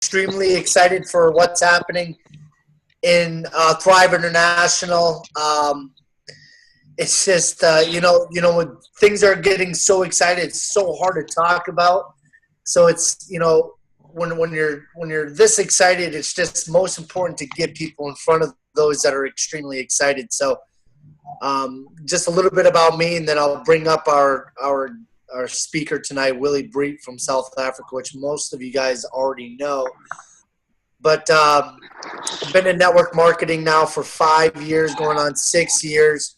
extremely excited for what's happening in Thrive International. It's just when things are getting so excited, it's so hard to talk about. So it's when you're this excited, it's just most important to get people in front of those that are extremely excited. So just a little bit about me, and then I'll bring up our speaker tonight, Willie Breedt from South Africa, which most of you guys already know. But I've been in network marketing now for 5 years, going on 6 years.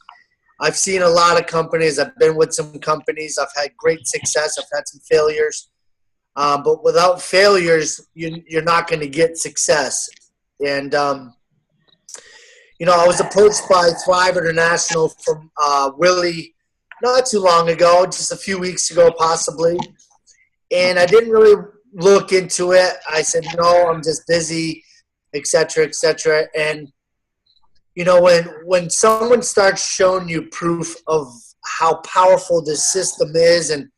I've seen a lot of companies. I've been with some companies. I've had great success. I've had some failures. But without failures, you're not going to get success. And, I was approached by Thrive International from Willie not too long ago, just a few weeks ago possibly. And I didn't really look into it. I said, no, I'm just busy, et cetera, et cetera. And, when someone starts showing you proof of how powerful this system is and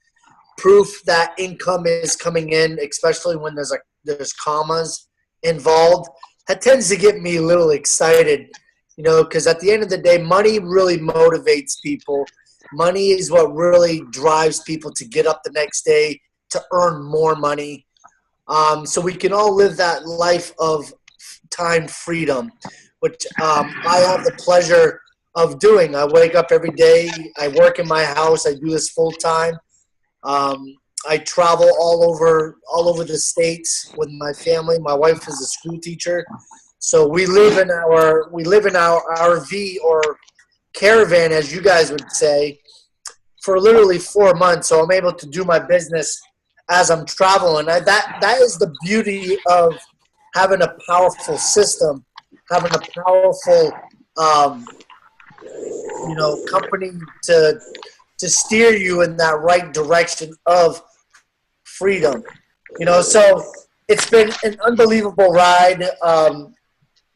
proof that income is coming in, especially when there's commas involved, that tends to get me a little excited, because at the end of the day, money really motivates people. Money is what really drives people to get up the next day to earn more money. So we can all live that life of time freedom, which I have the pleasure of doing. I wake up every day. I work in my house. I do this full time. I travel all over the States with my family. My wife is a school teacher, so we live in our RV or caravan, as you guys would say, for literally 4 months. So I'm able to do my business as I'm traveling. That is the beauty of having a powerful system, having a powerful company to steer you in that right direction of freedom. So it's been an unbelievable ride.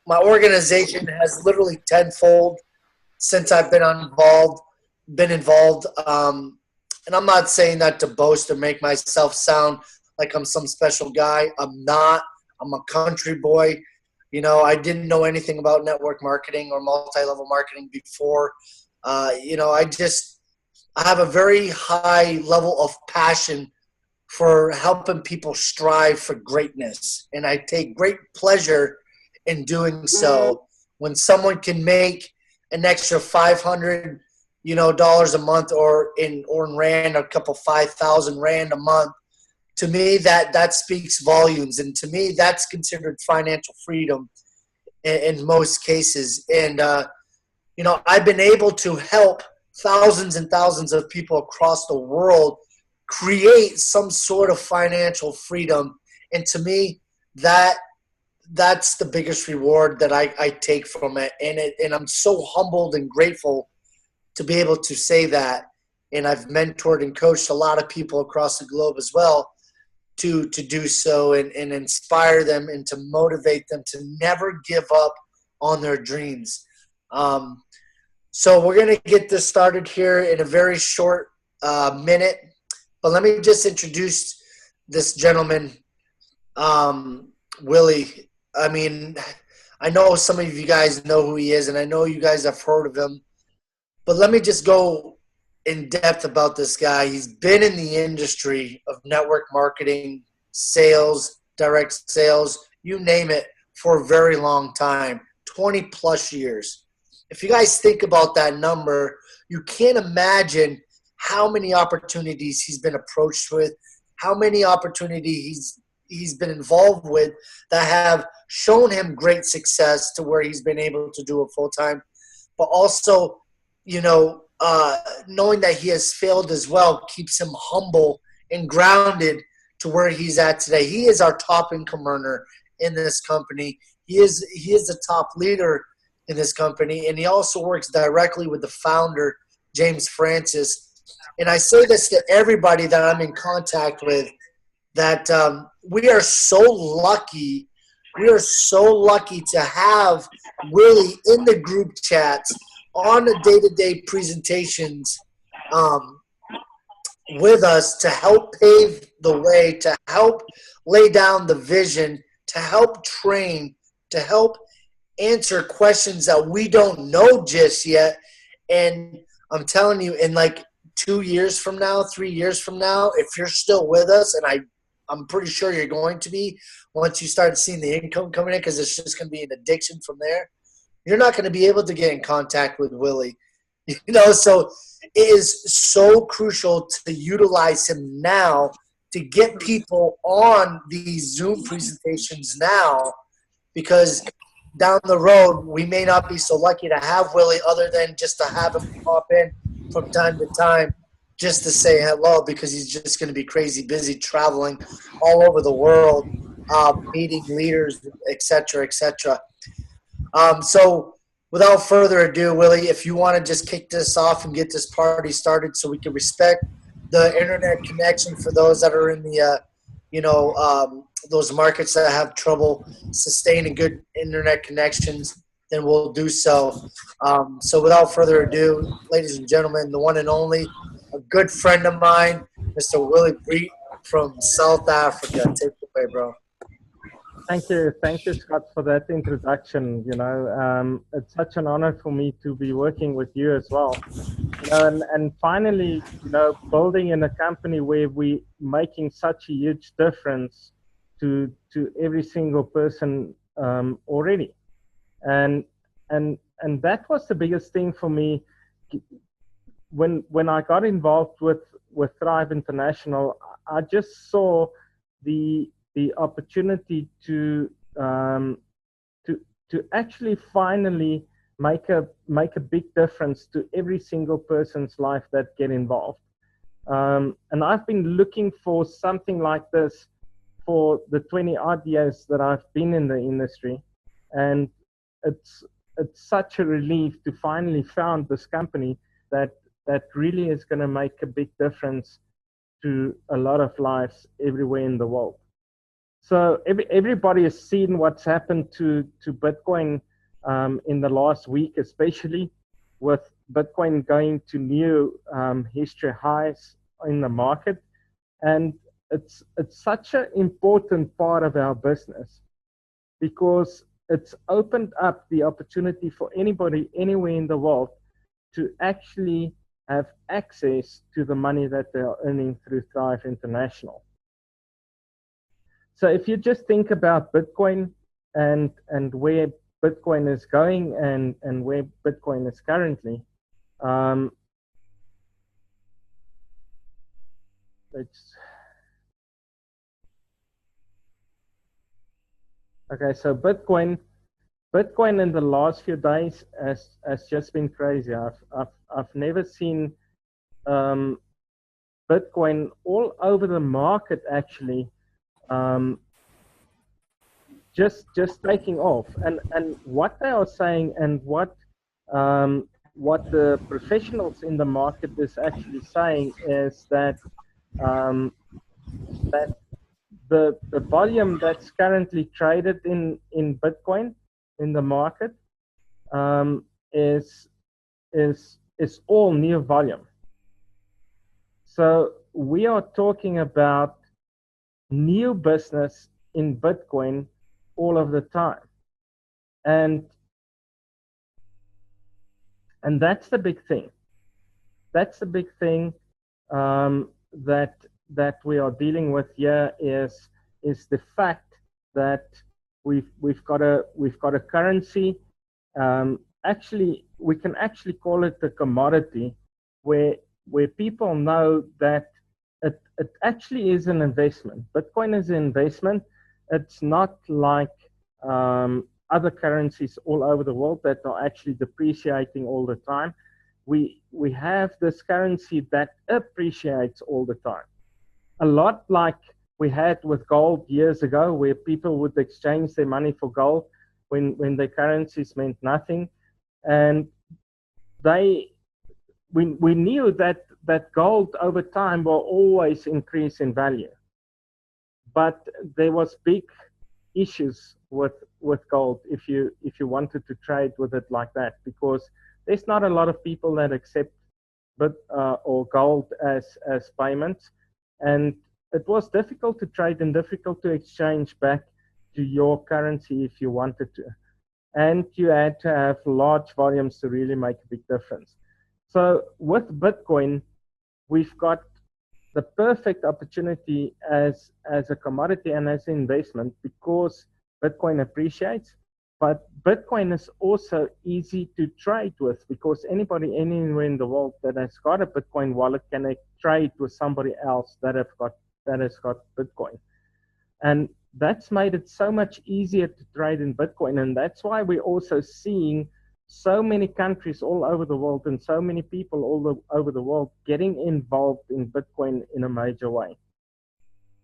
My organization has literally tenfold since I've been involved. And I'm not saying that to boast or make myself sound like I'm some special guy. I'm not. I'm a country boy. I didn't know anything about network marketing or multi-level marketing before. I have a very high level of passion for helping people strive for greatness. And I take great pleasure in doing so. When someone can make an extra $500 dollars a month, or in rand, a couple 5,000 rand a month, to me that speaks volumes. And to me, that's considered financial freedom in most cases. And I've been able to help thousands and thousands of people across the world create some sort of financial freedom. And to me, that's the biggest reward that I take from it. And I'm so humbled and grateful to be able to say that. And I've mentored and coached a lot of people across the globe as well to do so, and inspire them and to motivate them to never give up on their dreams. So we're going to get this started here in a very short minute. But let me just introduce this gentleman, Willie. I mean, I know some of you guys know who he is, and I know you guys have heard of him. But let me just go in depth about this guy. He's been in the industry of network marketing, sales, direct sales, you name it, for a very long time, 20 plus years. If you guys think about that number, you can't imagine how many opportunities he's been approached with, how many opportunities he's been involved with that have shown him great success to where he's been able to do it full time. But also, knowing that he has failed as well keeps him humble and grounded to where he's at today. He is our top income earner in this company. He is the top leader in this company, and he also works directly with the founder, James Francis. And I say this to everybody that I'm in contact with, that we are so lucky. We are so lucky to have Willie in the group chats on the day-to-day presentations with us to help pave the way, to help lay down the vision, to help train, to help answer questions that we don't know just yet. And I'm telling you, in like 2 years from now, 3 years from now, if you're still with us, and I'm pretty sure you're going to be once you start seeing the income coming in, because it's just going to be an addiction from there, you're not going to be able to get in contact with Willie. So it is so crucial to utilize him now to get people on these Zoom presentations now, because down the road we may not be so lucky to have Willie, other than just to have him pop in from time to time just to say hello, because he's just going to be crazy busy traveling all over the world, meeting leaders, etc., etc. So without further ado, Willie, if you want to just kick this off and get this party started so we can respect the internet connection for those that are in the, those markets that have trouble sustaining good internet connections, then we'll do so. So without further ado, ladies and gentlemen, the one and only, a good friend of mine, Mr. Willie Breedt from South Africa. Take it away, bro. Thank you, Scott, for that introduction. It's such an honor for me to be working with you as well. And finally, building in a company where we're making such a huge difference to every single person already. And that was the biggest thing for me when I got involved with Thrive International. I just saw the opportunity to actually finally make a big difference to every single person's life that get involved. And I've been looking for something like this for the 20 odd years that I've been in the industry, and it's such a relief to finally found this company that really is going to make a big difference to a lot of lives everywhere in the world. So everybody has seen what's happened to Bitcoin in the last week, especially with Bitcoin going to new history highs in the market. And it's such an important part of our business, because it's opened up the opportunity for anybody anywhere in the world to actually have access to the money that they are earning through Thrive International. So if you just think about Bitcoin and where Bitcoin is going and where Bitcoin is currently, so Bitcoin in the last few days has just been crazy. I've never seen Bitcoin all over the market actually just taking off. And what they are saying, and what the professionals in the market is actually saying, is that that the volume that's currently traded in Bitcoin in the market is all new volume. So we are talking about new business in Bitcoin all of the time, and that's the big thing. That's the big thing that we are dealing with here, is the fact that we've got a currency. Actually, we can actually call it a commodity, where people know that it actually is an investment. Bitcoin is an investment. It's not like other currencies all over the world that are actually depreciating all the time. We have this currency that appreciates all the time. A lot like we had with gold years ago, where people would exchange their money for gold when their currencies meant nothing. And we knew that gold over time will always increase in value. But there was big issues with gold if you wanted to trade with it like that, because there's not a lot of people that accept or gold as payments, and it was difficult to trade and difficult to exchange back to your currency if you wanted to. And you had to have large volumes to really make a big difference. So with Bitcoin, we've got the perfect opportunity as a commodity and as an investment because Bitcoin appreciates, but Bitcoin is also easy to trade with because anybody anywhere in the world that has got a Bitcoin wallet can trade with somebody else that has got Bitcoin. And that's made it so much easier to trade in Bitcoin. And that's why we're also seeing so many countries all over the world and so many people all over the world getting involved in Bitcoin in a major way.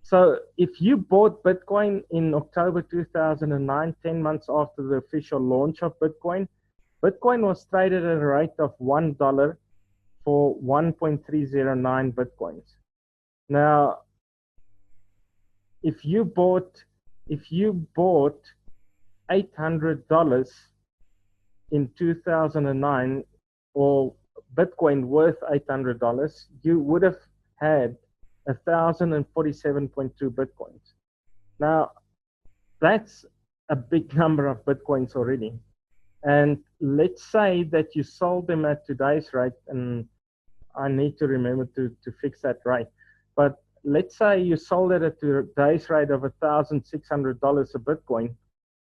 So if you bought Bitcoin in October 2009, 10 months after the official launch of Bitcoin, Bitcoin was traded at a rate of $1 for 1.309 Bitcoins. Now, if you bought $800 in 2009 or Bitcoin worth $800, you would have had 1,047.2 Bitcoins. Now, that's a big number of Bitcoins already. And let's say that you sold them at today's rate, and I need to remember to fix that rate. But let's say you sold it at today's rate of $1,600 a Bitcoin,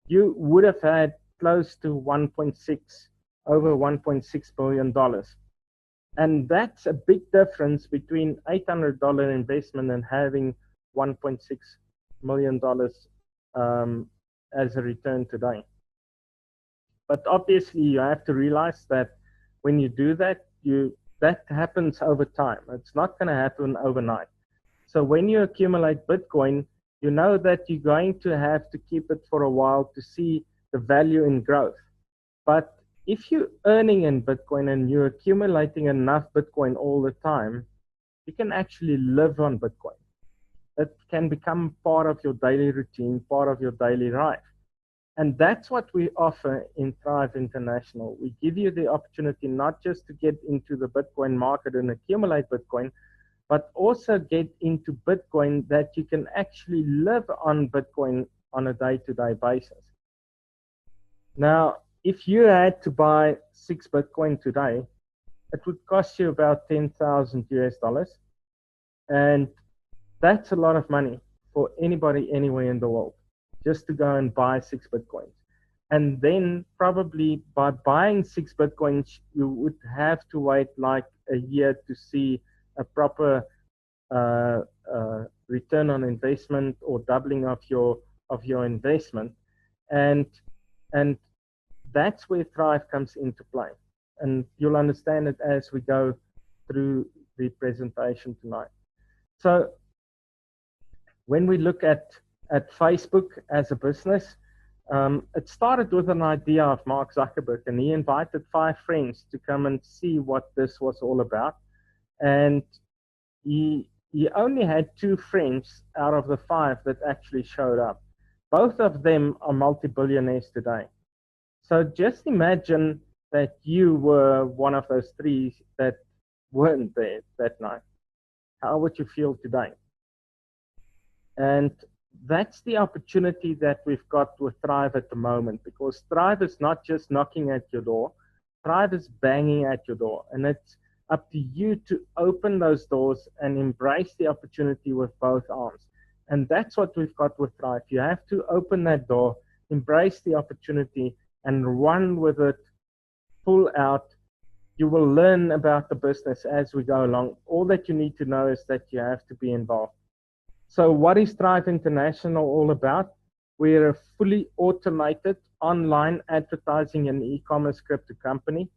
you would have had close to over $1.6 billion. And that's a big difference between $800 investment and having $1.6 million as a return today. But obviously you have to realize that when you do that, that happens over time. It's not going to happen overnight. So when you accumulate Bitcoin, you know that you're going to have to keep it for a while to see the value in growth. But if you're earning in Bitcoin and you're accumulating enough Bitcoin all the time, you can actually live on Bitcoin. It can become part of your daily routine, part of your daily life. And that's what we offer in Thrive International. We give you the opportunity not just to get into the Bitcoin market and accumulate Bitcoin, but also get into Bitcoin that you can actually live on Bitcoin on a day-to-day basis. Now, if you had to buy 6 Bitcoin today, it would cost you about 10,000 US dollars. And that's a lot of money for anybody anywhere in the world, just to go and buy 6 Bitcoins. And then probably by buying 6 Bitcoins, you would have to wait like a year to see a proper return on investment or doubling of your investment. And that's where Thrive comes into play. And you'll understand it as we go through the presentation tonight. So when we look at Facebook as a business, it started with an idea of Mark Zuckerberg, and he invited 5 friends to come and see what this was all about. And he only had 2 friends out of the 5 that actually showed up. Both of them are multi-billionaires today. So just imagine that you were one of those 3 that weren't there that night. How would you feel today? And that's the opportunity that we've got with Thrive at the moment, because Thrive is not just knocking at your door, Thrive is banging at your door. And it's up to you to open those doors and embrace the opportunity with both arms. And that's what we've got with Thrive. You have to open that door, embrace the opportunity, and run with it full out. You will learn about the business as we go along. All that you need to know is that you have to be involved. So what is Thrive International all about? We're a fully automated online advertising and e-commerce crypto company.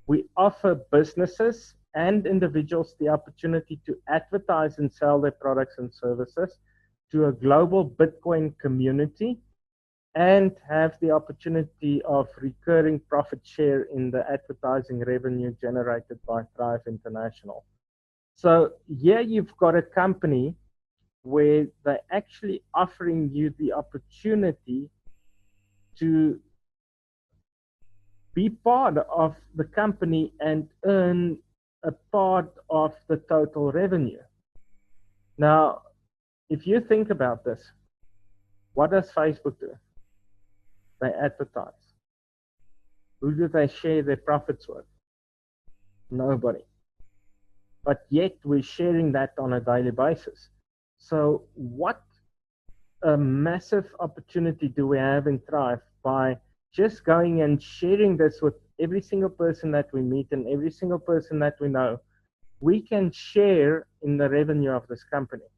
We offer businesses and individuals the opportunity to advertise and sell their products and services to a global Bitcoin community and have the opportunity of recurring profit share in the advertising revenue generated by Thrive International. So here you've got a company where they're actually offering you the opportunity to be part of the company and earn a part of the total revenue. Now, if you think about this, What does Facebook do? They advertise. Who do they share their profits with? Nobody. But yet we're sharing that on a daily basis. So what a massive opportunity do we have in Thrive by just going and sharing this with every single person that we meet and every single person that we know. We can share in the revenue of this company.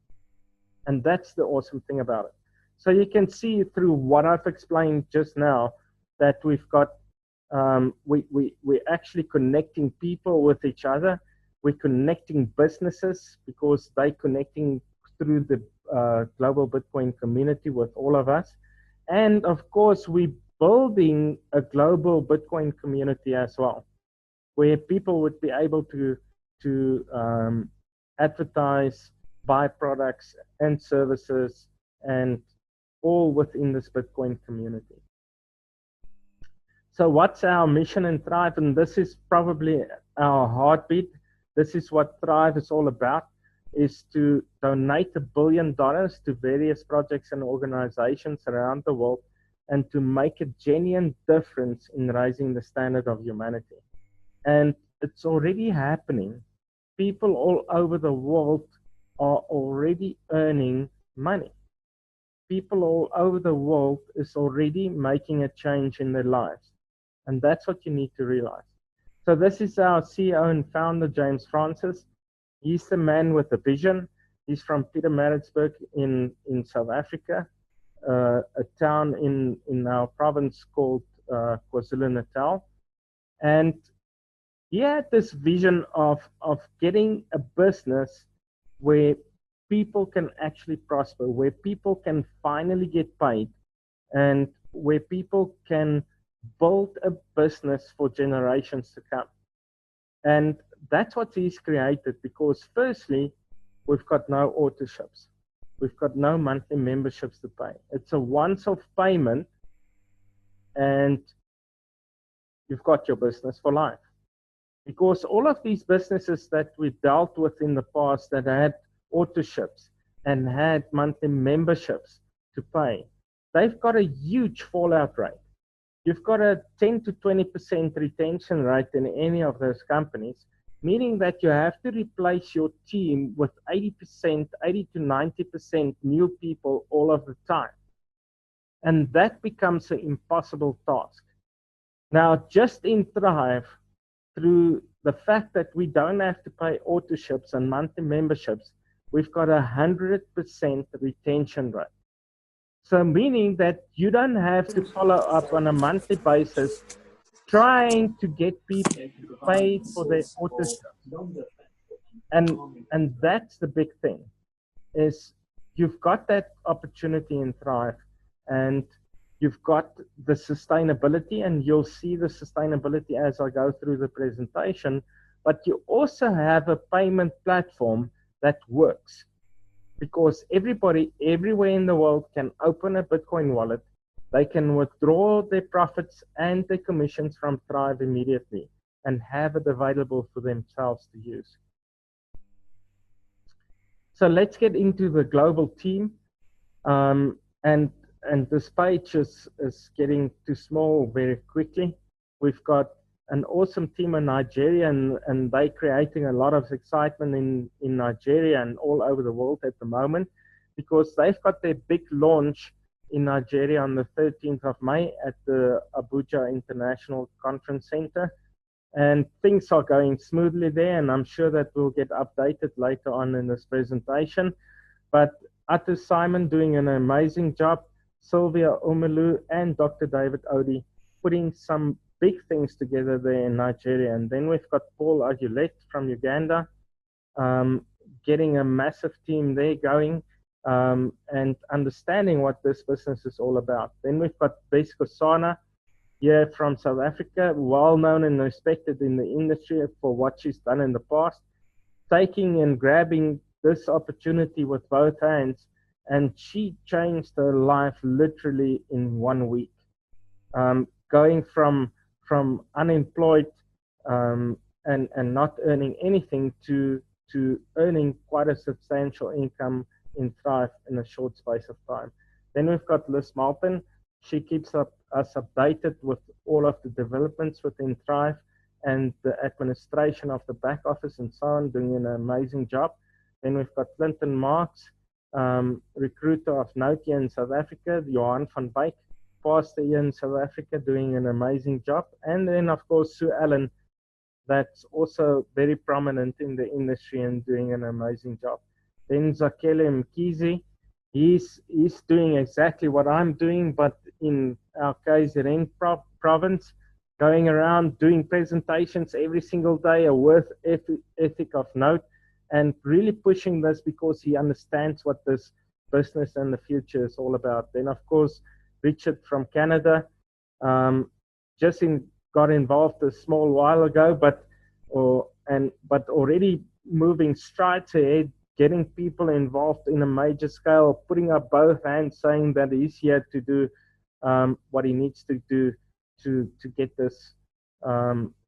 And that's the awesome thing about it. So you can see through what I've explained just now that we've got, we're actually connecting people with each other. We're connecting businesses because they're connecting through the global Bitcoin community with all of us. And of course, we're building a global Bitcoin community as well, where people would be able to advertise, buy products and services, and all within this Bitcoin community. So what's our mission in Thrive? And this is probably our heartbeat. This is what Thrive is all about, is to donate $1 billion to various projects and organizations around the world and to make a genuine difference in raising the standard of humanity. And it's already happening. People all over the world are already earning money. People all over the world is already making a change in their lives. And that's what you need to realize. So this is our CEO and founder, James Francis. He's the man with the vision. He's from Pietermaritzburg in South Africa, a town in our province called KwaZulu-Natal. And he had this vision of getting a business where people can actually prosper, where people can finally get paid, and where people can build a business for generations to come. And that's what he's created, because firstly, we've got no authorships. We've got no monthly memberships to pay. It's a once-off payment, and you've got your business for life. Because all of these businesses that we dealt with in the past that had authorships and had monthly memberships to pay, they've got a huge fallout rate. You've got a 10 to 20% retention rate in any of those companies, meaning that you have to replace your team with 80 to 90% new people all of the time. And that becomes an impossible task. Now, just in Thrive, through the fact that we don't have to pay authorships and monthly memberships, we've got 100% retention rate. So meaning that you don't have to follow up on a monthly basis trying to get people to pay for their authorships. And that's the big thing, is you've got that opportunity in Thrive, and you've got the sustainability, and you'll see the sustainability as I go through the presentation, but you also have a payment platform that works, because everybody everywhere in the world can open a Bitcoin wallet. They can withdraw their profits and their commissions from Thrive immediately and have it available for themselves to use. So let's get into the global team. And this page is getting too small very quickly. We've got an awesome team in Nigeria, and they're creating a lot of excitement in Nigeria and all over the world at the moment, because they've got their big launch in Nigeria on the 13th of May at the Abuja International Conference Center. And things are going smoothly there, and I'm sure that we'll get updated later on in this presentation. But Ater Simon doing an amazing job, Sylvia Omelu and Dr. David Odie putting some big things together there in Nigeria. And then we've got Paul Aguilette from Uganda, getting a massive team there going, and understanding what this business is all about. Then we've got Bess Kosana here from South Africa, well known and respected in the industry for what she's done in the past, taking and grabbing this opportunity with both hands, and she changed her life literally in 1 week, going from unemployed and not earning anything to earning quite a substantial income in Thrive in a short space of time. Then we've got Liz Malton. She keeps us updated with all of the developments within Thrive and the administration of the back office and so on, doing an amazing job. Then we've got Clinton Marks, recruiter of note here in South Africa, Johan van Beek, pastor here in South Africa, doing an amazing job. And then, of course, Sue Allen, that's also very prominent in the industry and doing an amazing job. Then Zakele Mkizi, he's doing exactly what I'm doing, but in our KZN province, going around doing presentations every single day, a work ethic of note, and really pushing this because he understands what this business and the future is all about. Then, of course, Richard from Canada, just got involved a small while ago, but already moving strides ahead, getting people involved in a major scale, putting up both hands, saying that he's here to do what he needs to do to get this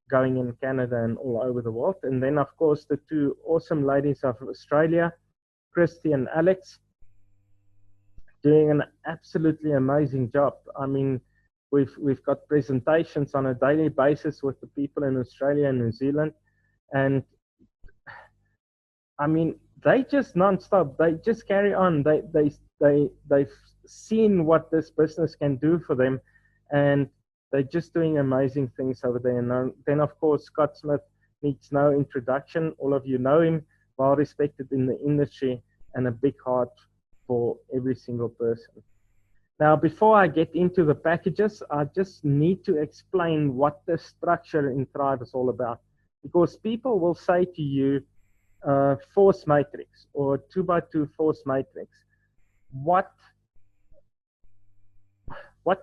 going in Canada and all over the world. And then, of course, the two awesome ladies of Australia, Christy and Alex, doing an absolutely amazing job. I mean, we've got presentations on a daily basis with the people in Australia and New Zealand, and I mean, they just nonstop. They just carry on. They've seen what this business can do for them, and they're just doing amazing things over there. And then, of course, Scott Smith needs no introduction. All of you know him, well respected in the industry, and a big heart for every single person. Now, before I get into the packages, I just need to explain what the structure in Thrive is all about. Because people will say to you, force matrix or 2x2 force matrix. What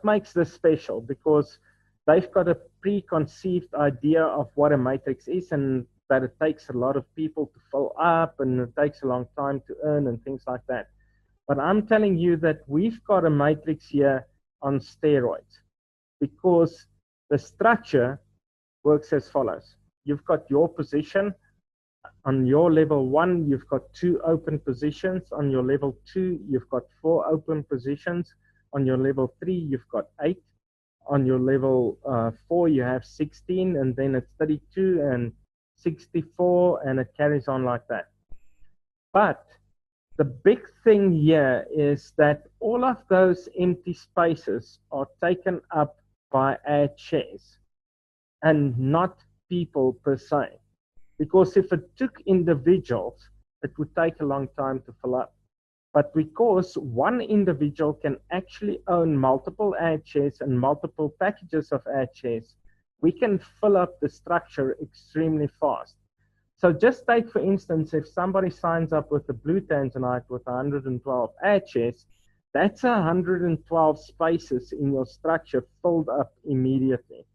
makes this special? Because they've got a preconceived idea of what a matrix is, and that it takes a lot of people to fill up and it takes a long time to earn and things like that. But I'm telling you that we've got a matrix here on steroids, because the structure works as follows. You've got your position. On your level 1, you've got 2 open positions. On your level 2, you've got 4 open positions. On your level 3, you've got 8. On your level 4, you have 16, and then it's 32 and 64, and it carries on like that. But the big thing here is that all of those empty spaces are taken up by ad shares and not people per se. Because if it took individuals, it would take a long time to fill up. But because one individual can actually own multiple ad shares and multiple packages of ad shares, we can fill up the structure extremely fast. So just take, for instance, if somebody signs up with the blue tanzanite with 112 ad shares, that's 112 spaces in your structure filled up immediately.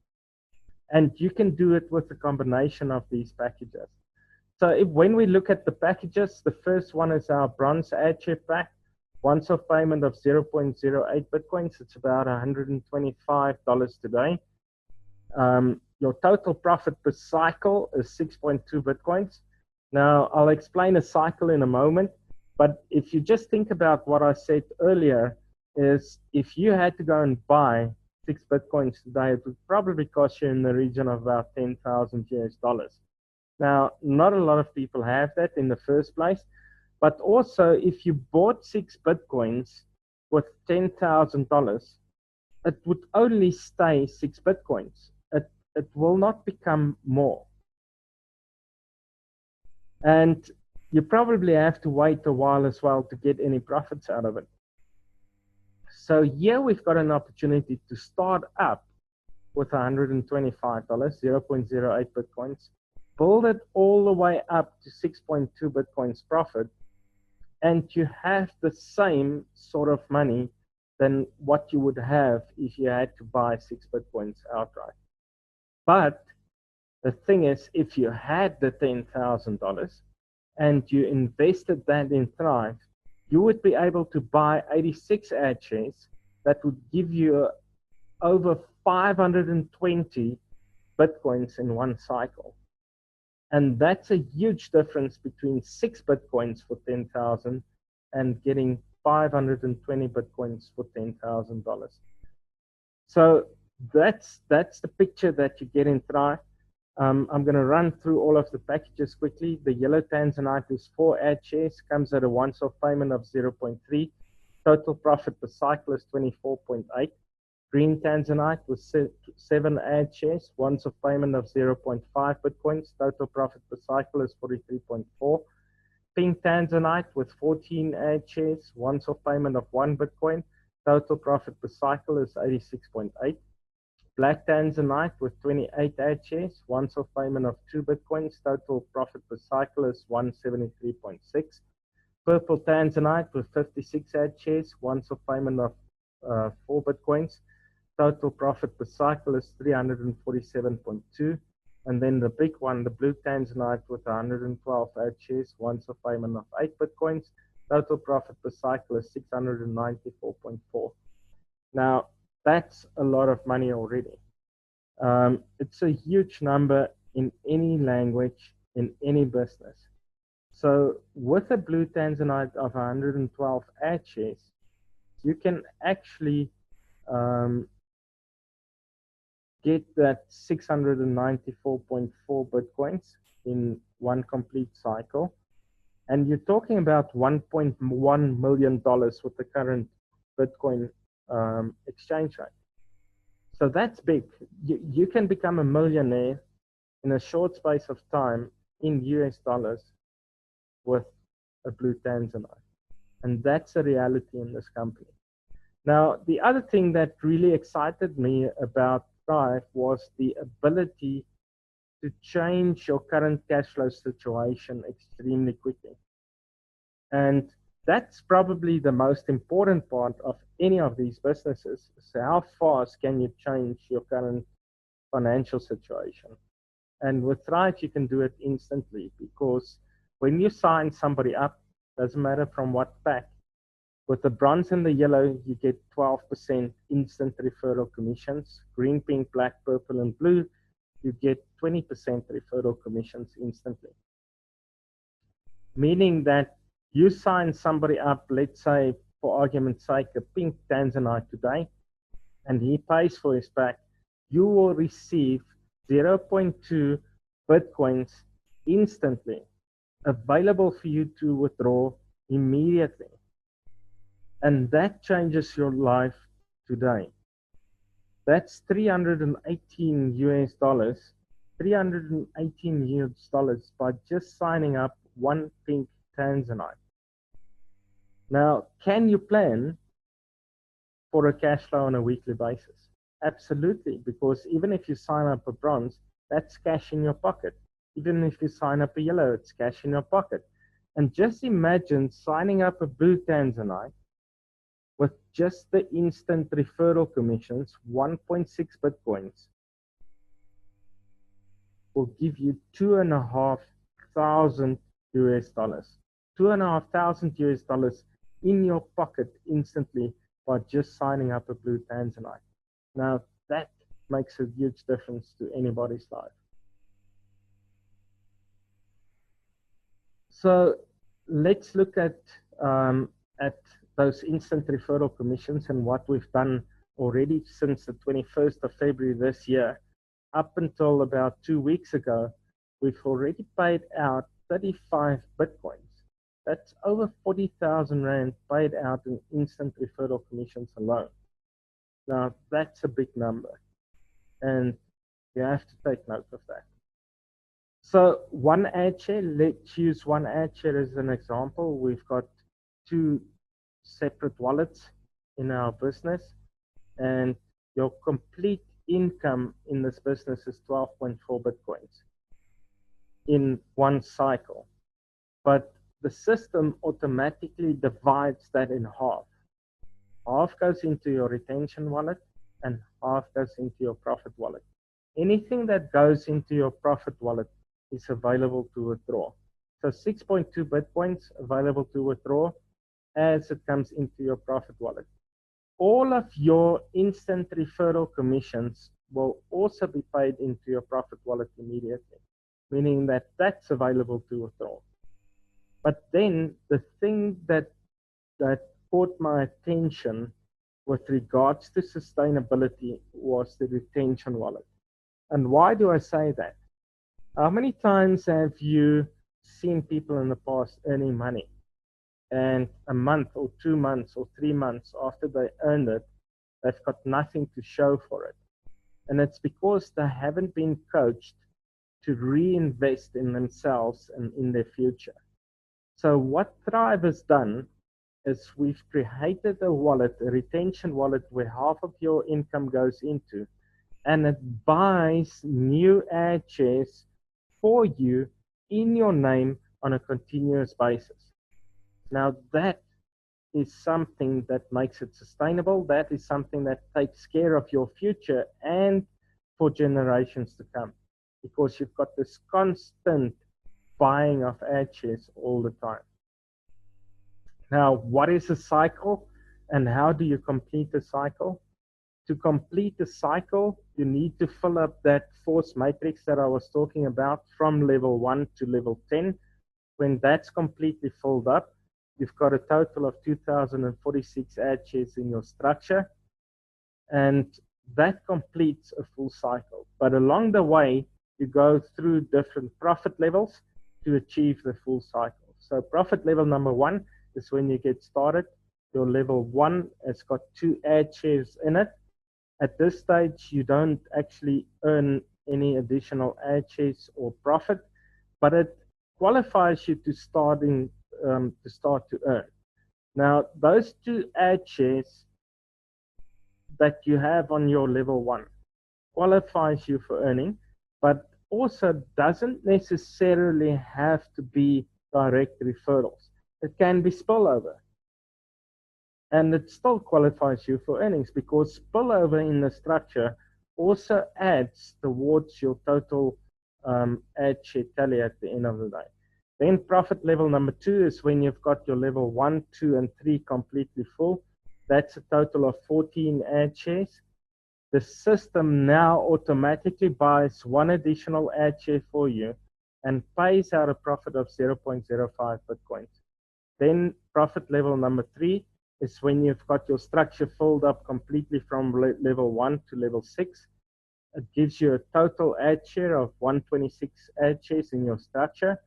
And you can do it with a combination of these packages. So when we look at the packages, the first one is our bronze ad share pack. Once-off payment of 0.08 Bitcoins. It's about $125 today. Your total profit per cycle is 6.2 Bitcoins. Now, I'll explain a cycle in a moment. But if you just think about what I said earlier, is if you had to go and buy 6 Bitcoins today, it would probably cost you in the region of about 10,000 US dollars. Now, not a lot of people have that in the first place, but also if you bought 6 Bitcoins with $10,000, it would only stay 6 Bitcoins. It will not become more. And you probably have to wait a while as well to get any profits out of it. So here we've got an opportunity to start up with $125, 0.08 Bitcoins, build it all the way up to 6.2 Bitcoins profit, and you have the same sort of money than what you would have if you had to buy 6 Bitcoins outright. But the thing is, if you had the $10,000 and you invested that in Thrive, you would be able to buy 86 ad shares that would give you over 520 Bitcoins in one cycle. And that's a huge difference between 6 Bitcoins for 10,000 and getting 520 Bitcoins for $10,000. So that's the picture that you get in Thrive. I'm going to run through all of the packages quickly. The yellow Tanzanite is 4 ad shares, comes at a once-off payment of 0.3. Total profit per cycle is 24.8. Green Tanzanite with 7 ad shares, once-off payment of 0.5 Bitcoins. Total profit per cycle is 43.4. Pink Tanzanite with 14 ad shares, once-off payment of 1 Bitcoin. Total profit per cycle is 86.8. Black Tanzanite with 28 ad shares, once-off payment of 2 Bitcoins. Total profit per cycle is 173.6. Purple Tanzanite with 56 ad shares, once-off payment of 4 Bitcoins. Total profit per cycle is 347.2. And then the big one, the blue Tanzanite with 112 ad shares, once-off payment of 8 Bitcoins. Total profit per cycle is 694.4. Now, that's a lot of money already. It's a huge number in any language, in any business. So with a blue Tanzanite of 112 ad shares, you can actually get that 694.4 Bitcoins in one complete cycle. And you're talking about $1.1 million with the current Bitcoin exchange rate. So that's big. You can become a millionaire in a short space of time in US dollars with a blue Tanzanite. And that's a reality in this company. Now, the other thing that really excited me about Thrive was the ability to change your current cash flow situation extremely quickly. And that's probably the most important part of any of these businesses. So how fast can you change your current financial situation? And with Thrive, you can do it instantly, because when you sign somebody up, doesn't matter from what pack, with the bronze and the yellow, you get 12% instant referral commissions. Green, pink, black, purple, and blue, you get 20% referral commissions instantly. Meaning that you sign somebody up, let's say, for argument's sake, a pink Tanzanite today, and he pays for his pack, you will receive 0.2 Bitcoins instantly, available for you to withdraw immediately. And that changes your life today. That's 318 US dollars, 318 US dollars by just signing up one pink Tanzanite. Now, can you plan for a cash flow on a weekly basis? Absolutely, because even if you sign up a bronze, that's cash in your pocket. Even if you sign up a yellow, it's cash in your pocket. And just imagine signing up a blue Tanzanite with just the instant referral commissions, 1.6 Bitcoins will give you 2,500 US dollars. 2,500 US dollars in your pocket instantly by just signing up a blue Tanzanite. Now, that makes a huge difference to anybody's life. So let's look at those instant referral commissions and what we've done already since the 21st of February this year. Up until about 2 weeks ago, we've already paid out 35 Bitcoins. That's over 40,000 Rand paid out in instant referral commissions alone. Now, that's a big number, and you have to take note of that. So one ad share, let's use one ad share as an example. We've got 2 separate wallets in our business, and your complete income in this business is 12.4 Bitcoins in one cycle. But the system automatically divides that in half. Half goes into your retention wallet and half goes into your profit wallet. Anything that goes into your profit wallet is available to withdraw. So 6.2 Bitcoins available to withdraw as it comes into your profit wallet. All of your instant referral commissions will also be paid into your profit wallet immediately, meaning that that's available to withdraw. But then the thing that caught my attention with regards to sustainability was the retention wallet. And why do I say that? How many times have you seen people in the past earning money, and a month or 2 months or 3 months after they earned it, they've got nothing to show for it? And it's because they haven't been coached to reinvest in themselves and in their future. So what Thrive has done is we've created a wallet, a retention wallet, where half of your income goes into, and it buys new ad shares for you in your name on a continuous basis. Now that is something that makes it sustainable. That is something that takes care of your future and for generations to come, because you've got this constant buying of ad shares all the time. Now, what is a cycle and how do you complete a cycle? To complete a cycle, you need to fill up that force matrix that I was talking about from level 1 to level 10. When that's completely filled up, you've got a total of 2,046 ad shares in your structure, and that completes a full cycle. But along the way, you go through different profit levels to achieve the full cycle. So profit level number 1 is when you get started. Your level 1 has got 2 ad shares in it. At this stage, you don't actually earn any additional ad shares or profit, but it qualifies you to start to earn. Now, those 2 ad shares that you have on your level 1 qualifies you for earning, but also doesn't necessarily have to be direct referrals. It can be spillover. And it still qualifies you for earnings, because spillover in the structure also adds towards your total ad share tally at the end of the day. Then profit level number 2 is when you've got your level 1, 2, and 3 completely full. That's a total of 14 ad shares. The system now automatically buys 1 additional ad share for you and pays out a profit of 0.05 Bitcoins. Then profit level number 3 is when you've got your structure filled up completely from level 1 to level 6. It gives you a total ad share of 126 ad shares in your structure.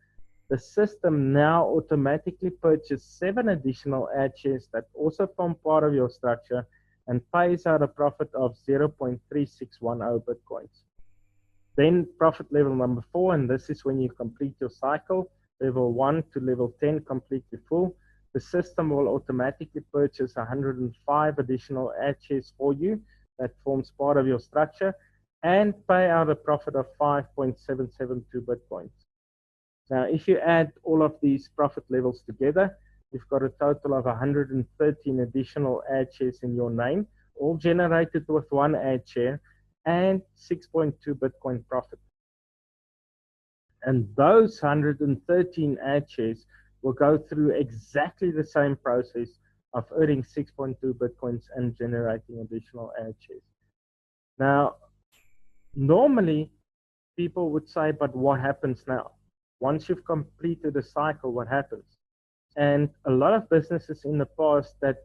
The system now automatically purchases 7 additional ad shares that also form part of your structure and pays out a profit of 0.3610 Bitcoins. Then profit level number 4, and this is when you complete your cycle, level 1 to level 10 completely full. The system will automatically purchase 105 additional ad shares for you that forms part of your structure and pay out a profit of 5.772 Bitcoins. Now, if you add all of these profit levels together, you've got a total of 113 additional ad shares in your name, all generated with 1 ad share and 6.2 Bitcoin profit. And those 113 ad shares will go through exactly the same process of earning 6.2 Bitcoins and generating additional ad shares. Now, normally people would say, but what happens now? Once you've completed a cycle, what happens? And a lot of businesses in the past that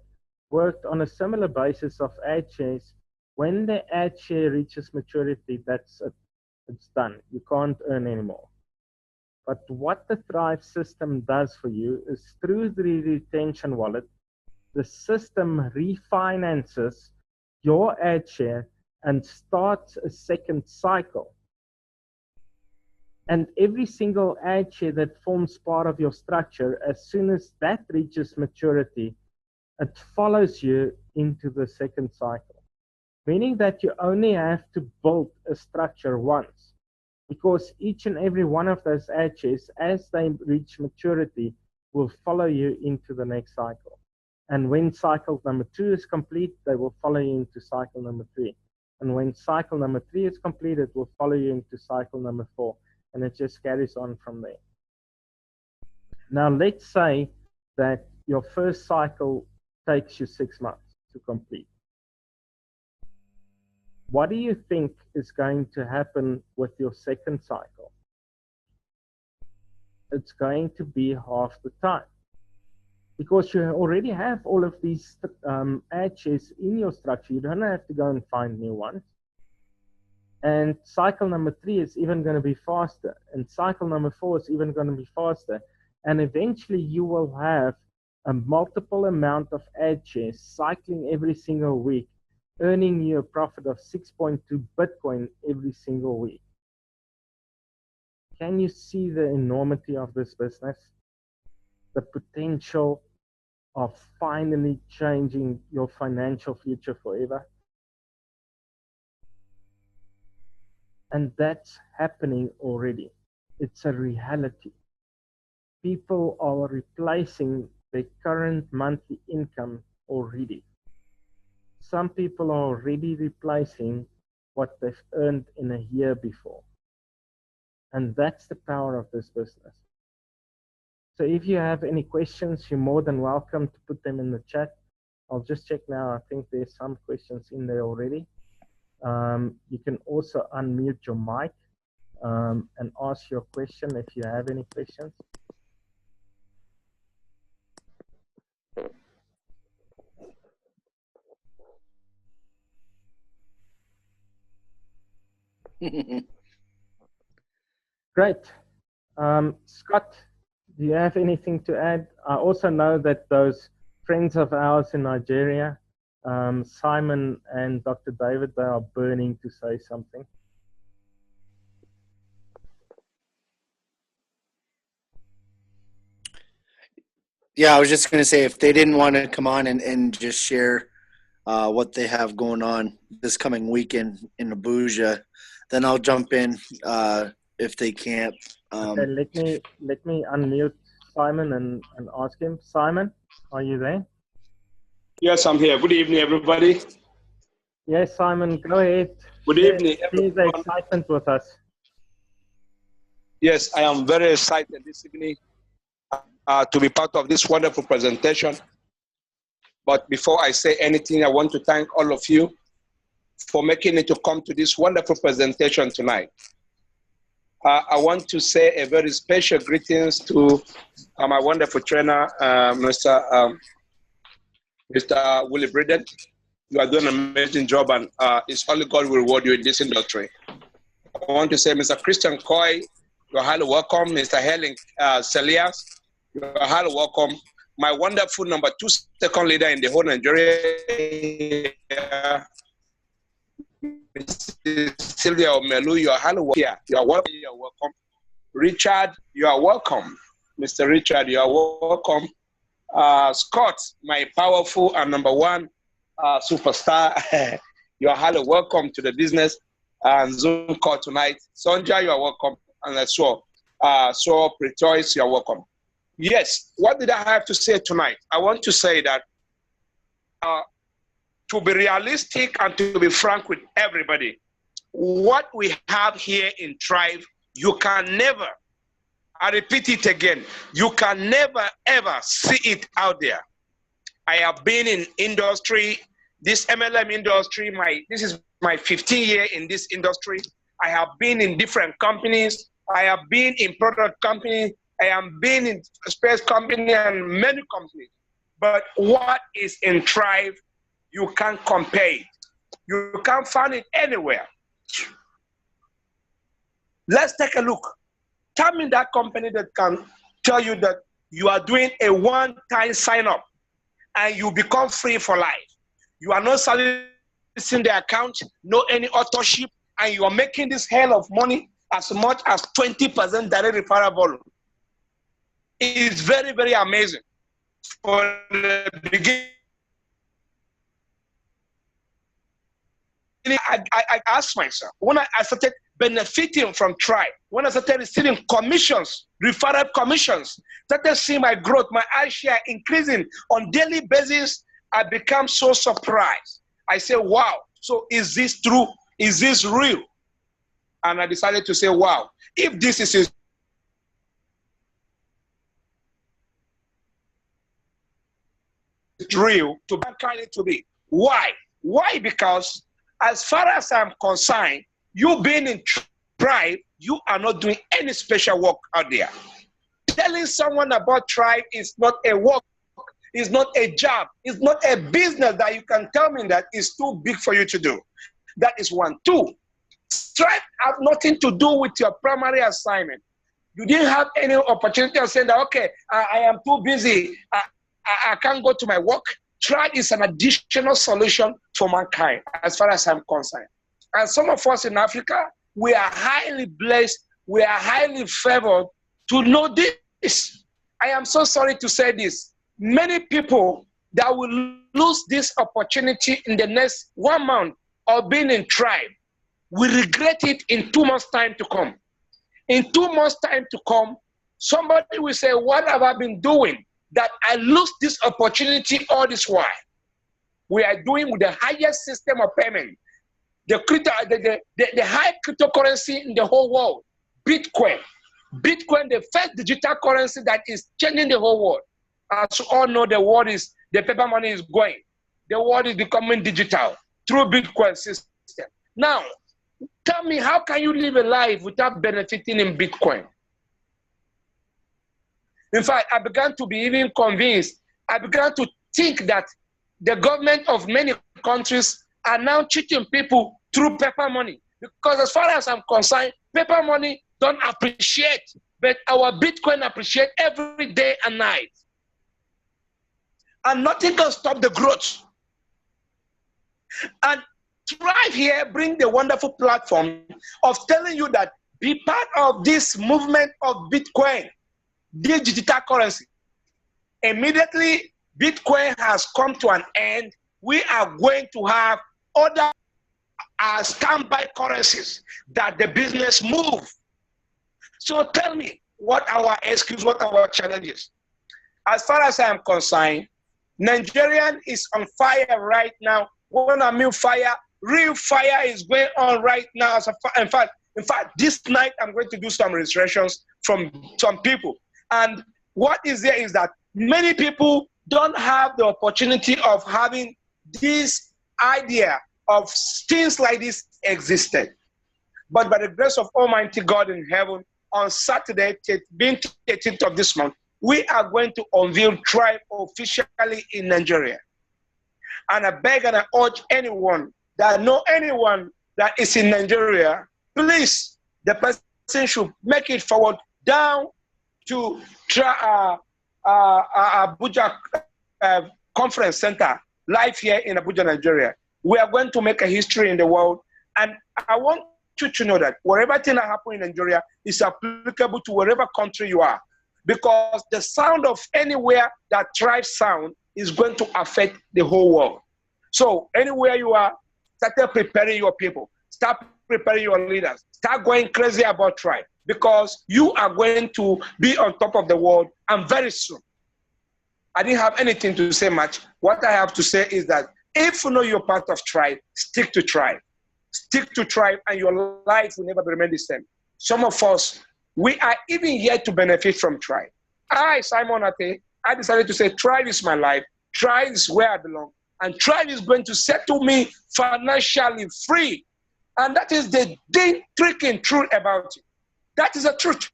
worked on a similar basis of ad shares, when the ad share reaches maturity, that's it. It's done. You can't earn anymore. But what the Thrive system does for you is through the retention wallet, the system refinances your ad share and starts a second cycle. And every single ad share that forms part of your structure, as soon as that reaches maturity, it follows you into the second cycle. Meaning that you only have to build a structure once, because each and every one of those ad shares, as they reach maturity, will follow you into the next cycle. And when cycle number 2 is complete, they will follow you into cycle number 3. And when cycle number 3 is complete, it will follow you into cycle number 4. And it just carries on from there. Now, let's say that your first cycle takes you 6 months to complete. What do you think is going to happen with your second cycle? It's going to be half the time. because you already have all of these ad shares in your structure. You don't have to go and find new ones. And cycle number 3 is even going to be faster. And cycle number 4 is even going to be faster. And eventually you will have a multiple amount of ad shares cycling every single week, earning you a profit of 6.2 Bitcoin every single week. Can you see the enormity of this business? The potential of finally changing your financial future forever? And that's happening already. It's a reality. People are replacing their current monthly income already. Some people are already replacing what they've earned in a year before. And that's the power of this business. So if you have any questions, you're more than welcome to put them in the chat. I'll just check now. I think there's some questions in there already. You can also unmute your mic and ask your question if you have any questions. Great. Scott, do you have anything to add? I also know that those friends of ours in Nigeria, Simon and Dr. David, they are burning to say something. Yeah, I was just going to say, if they didn't want to come on and just share what they have going on this coming weekend in Abuja, then I'll jump in if they can't. Okay, let me unmute Simon and ask him. Simon, are you there? Yes, I'm here. Good evening, everybody. Yes, Simon, go ahead. Good evening, Share the excitement with us. Yes, I am very excited this evening to be part of this wonderful presentation. But before I say anything, I want to thank all of you for making it to come to this wonderful presentation tonight. I want to say a very special greetings to my wonderful trainer, Mr. Willie Breedt. You are doing an amazing job, and it's only God will reward you in this industry. I want to say, Mr. Christian Coy, you're highly welcome. Mr. Helen Celias, you're highly welcome. My wonderful number 2 second leader in the whole Nigeria, Mrs. Sylvia Omelu, you are highly welcome. Yeah, you are welcome. You are welcome. Richard, you are welcome. Mr. Richard, you are welcome. Scott, my powerful and number 1 superstar, you are highly welcome to the business and Zoom call tonight. Sonja, you are welcome. And so Pretois, you are welcome. Yes, what did I have to say tonight? I want to say that to be realistic and to be frank with everybody, what we have here in Tribe, you can never, I repeat it again, you can never ever see it out there. I have been in industry, this MLM industry, this is my 15th year in this industry. I have been in different companies. I have been in product companies. I have been in space company and many companies. But what is in Tribe, you can't compare it. You can't find it anywhere. Let's take a look. Tell me that company that can tell you that you are doing a one-time sign-up and you become free for life. You are not servicing the account, no any authorship, and you are making this hell of money as much as 20% direct referral volume. It is very, very amazing. For the beginning, I asked myself, when I started benefiting from Tribe, when I started receiving commissions, referral commissions, started seeing my growth, my share increasing on daily basis, I become so surprised. I say, wow, so is this true? Is this real? And I decided to say, wow, if this is real, to kind it to be. Why? Why? Because as far as I'm concerned, you being in Tribe, you are not doing any special work out there. Telling someone about Tribe is not a work. It's not a job. It's not a business that you can tell me that is too big for you to do. That is one. Two, strife have nothing to do with your primary assignment. You didn't have any opportunity of saying that, okay, I am too busy. I can't go to my work. Strife is an additional solution for mankind, as far as I'm concerned. And some of us in Africa, we are highly blessed. We are highly favored to know this. I am so sorry to say this. Many people that will lose this opportunity in the next 1 month of being in tribe will regret it in 2 months' time to come. In 2 months' time to come, somebody will say, what have I been doing that I lose this opportunity all this while? We are doing with the highest system of payment, the high cryptocurrency in the whole world, Bitcoin. Bitcoin, the first digital currency that is changing the whole world. As you all know, the paper money is going. The world is becoming digital through Bitcoin system. Now, tell me, how can you live a life without benefiting in Bitcoin? In fact, I began to be even convinced. I began to think that the government of many countries are now cheating people through paper money. Because as far as I'm concerned, paper money don't appreciate, but our Bitcoin appreciate every day and night. And nothing can stop the growth. And Thrive here bring the wonderful platform of telling you that be part of this movement of Bitcoin, this digital currency. Immediately, Bitcoin has come to an end. We are going to have other standby currencies that the business move. So tell me, what our excuse, what our challenges? As far as I am concerned, Nigerian is on fire right now. When I mean fire, real fire is going on right now. In fact, this night I'm going to do some registrations from some people. And what is there is that many people don't have the opportunity of having this idea of things like this existed. But by the grace of Almighty God in heaven, on Saturday, being 18th of this month, we are going to unveil Tribe officially in Nigeria. And I beg and I urge anyone that know anyone that is in Nigeria, please, the person should make it forward down to Abuja Conference Center, live here in Abuja, Nigeria. We are going to make a history in the world. And I want you to know that whatever thing that happens in Nigeria is applicable to wherever country you are. Because the sound of anywhere that Tribe sound is going to affect the whole world. So anywhere you are, start preparing your people. Start preparing your leaders. Start going crazy about Tribe. Because you are going to be on top of the world, and very soon. I didn't have anything to say much. What I have to say is that if you know you're part of Tribe, stick to Tribe. Stick to Tribe, and your life will never remain the same. Some of us, we are even yet to benefit from Tribe. I, Simon Ater, I decided to say Tribe is my life. Tribe is where I belong. And Tribe is going to settle me financially free. And that is the freaking truth about it. That is the truth.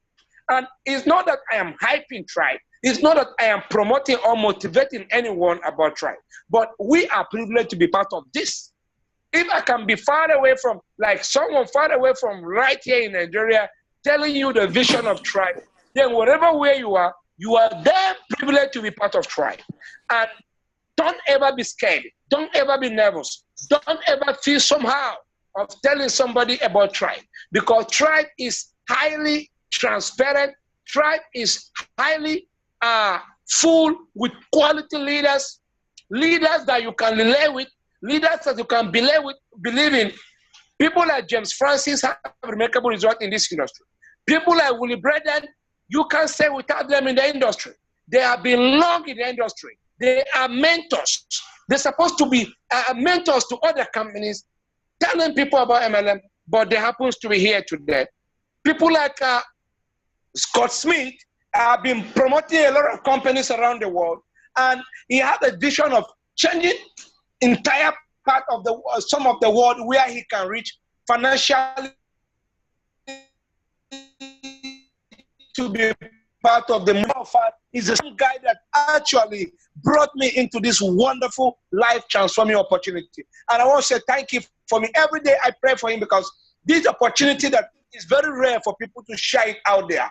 And it's not that I am hyping Tribe. It's not that I am promoting or motivating anyone about Tribe. But we are privileged to be part of this. If I can be far away from, like someone far away from right here in Nigeria, telling you the vision of Tribe, then whatever way you are then privileged to be part of Tribe. And don't ever be scared. Don't ever be nervous. Don't ever feel somehow of telling somebody about Tribe. Because Tribe is highly transparent. Tribe is highly full with quality leaders, leaders that you can relate with, leaders that you can believe in. People like James Francis have remarkable results in this industry. People like Willie Breedt, you can't say without them in the industry. They have been long in the industry. They are mentors. They're supposed to be mentors to other companies, telling people about MLM, but they happen to be here today. People like Scott Smith have been promoting a lot of companies around the world, and he had a vision of changing entire part of the some of the world where he can reach financially to be part of the movement. He's the same guy that actually brought me into this wonderful life-transforming opportunity. And I want to say thank you for me. Every day I pray for him because this opportunity that is very rare for people to share it out there.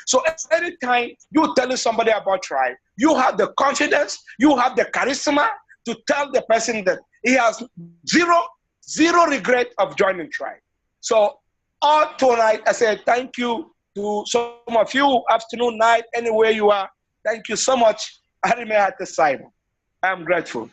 So anytime you telling somebody about Tribe, you have the confidence, you have the charisma to tell the person that he has zero regret of joining Tribe. So all tonight, I say thank you to some of you, afternoon, night, anywhere you are. Thank you so much. I remain at the side. I'm grateful.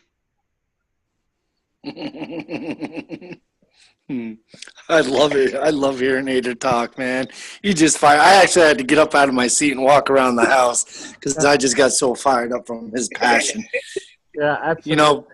I love it. I love hearing Ater talk, man. You just fire. I actually had to get up out of my seat and walk around the house because I just got so fired up from his passion. Yeah, absolutely. You know,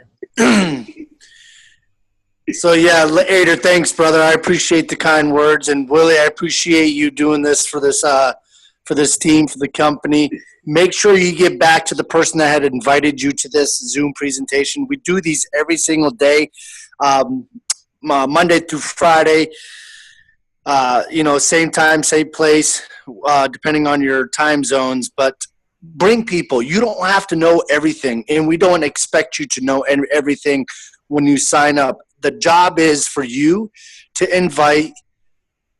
so yeah, Ater, thanks, brother. I appreciate the kind words, and Willie, I appreciate you doing this for this team, for the company. Make sure you get back to the person that had invited you to this Zoom presentation. We do these every single day, Monday through Friday. You know, same time, same place, depending on your time zones. But bring people. You don't have to know everything, and we don't expect you to know everything when you sign up. The job is for you to invite,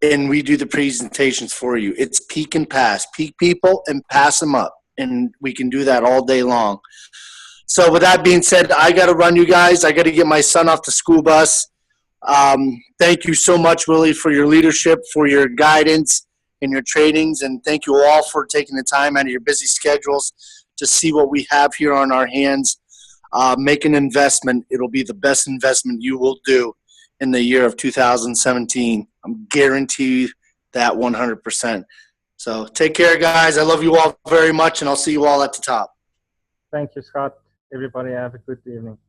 and we do the presentations for you. It's peek and pass. Peek people and pass them up, and we can do that all day long. So with that being said, I got to run, you guys. I got to get my son off the school bus. Thank you so much, Willie, for your leadership, for your guidance and your trainings, and thank you all for taking the time out of your busy schedules to see what we have here on our hands. Make an investment. It'll be the best investment you will do in the year of 2017. I'm guarantee that 100%. So take care, guys. I love you all very much, and I'll see you all at the top. Thank you, Scott. Everybody have a good evening.